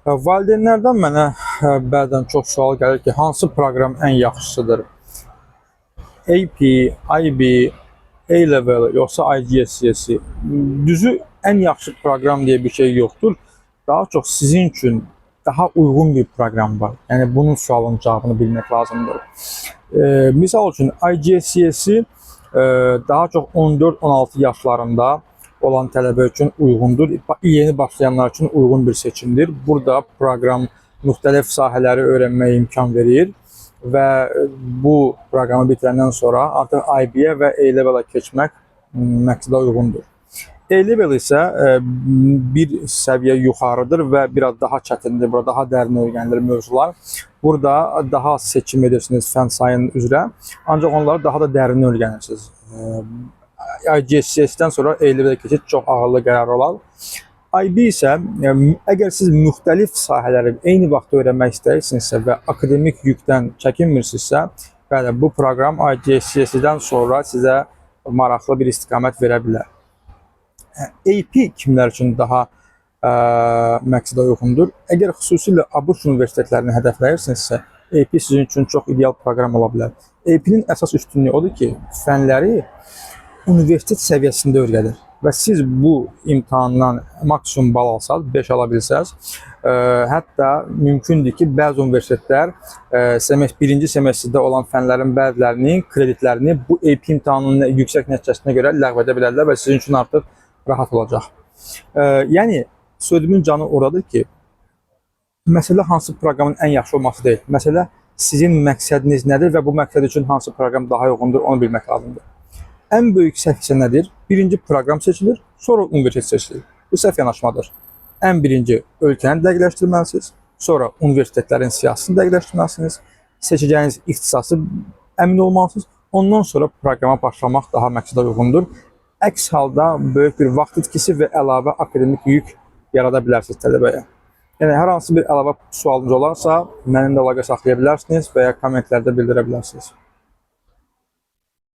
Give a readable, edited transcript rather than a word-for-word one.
Valideynlərdən mənə bəzən çox sual gəlir ki, hansı proqram ən yaxşısıdır? AP, IB, A-level yoxsa IGCSE? Düzü ən yaxşı proqram deyə bir şey yoxdur. Daha çox sizin üçün daha uyğun bir proqram var. Yəni bunun sualının cavabını bilmək lazımdır. Misal üçün IGCSE daha çox 14-16 yaşlarında olan tələbə üçün uyğundur. Yeni başlayanlar üçün uyğun bir seçimdir. Burada proqram müxtəlif sahələri öyrənməyə imkan verir və bu proqramı bitirəndən sonra artıq IB-yə və A-level-a keçmək məqsədə uyğundur. A-level isə bir səviyyə yuxarıdır və biraz daha çətindir, burada daha dərin öyrənilir mövzular. Burada daha az seçim edirsiniz fən sayının üzrə, ancaq onları daha da dərin öyrənirsiniz. IGCSE-dən sonra A-level-ə keçid çox ağırlı qərar olar. IB isə əgər siz müxtəlif sahələri eyni vaxtda öyrənmək istəyirsinizsə və akademik yükdən çəkinmirsinizsə, bəli, bu proqram IGCSE-dən sonra sizə maraqlı bir istiqamət verə bilər. AP kimlər üçün daha məqsədə uyğundur? Əgər xüsusilə ABŞ universitetlərini hədəfləyirsinizsə, AP sizin üçün çox ideal proqram ola bilər. AP-nin əsas üstünlüyü odur ki, fənləri universitet səviyyəsində öyrədir və siz bu imtahandan maksimum bal alsaq, 5 ala bilsəz, hətta mümkündür ki, bəzi universitetlər birinci semestrdə olan fənlərin bəzilərinin kreditlərini bu AP imtahanının yüksək nəticəsinə görə ləğv edə bilərlər və sizin üçün artıq rahat olacaq. Yəni, sözümün canı oradır ki, məsələ hansı proqramın ən yaxşı olması deyil. Məsələ sizin məqsədiniz nədir və bu məqsəd üçün hansı proqram daha uyğundur, onu bilmək lazımdır. Ən böyük səhv isə nədir? Birinci proqram seçilir, sonra universitet seçilir. Bu səhv yanaşmadır. Ən birinci ölkəni dəqiqləşdirməlisiniz, sonra universitetlərin siyasətini dəqiqləşdirməlisiniz, seçəcəyiniz ixtisası əmin olmalısınız, ondan sonra proqrama başlamaq daha məqsədə uyğundur. Əks halda böyük bir vaxt itkisi və əlavə akademik yük yarada bilərsiniz tələbəyə. Yəni, hər hansı bir əlavə sualınız olarsa, mənimlə əlaqə saxlaya bilərsiniz və ya kommentlərdə bildirə bilərsiniz.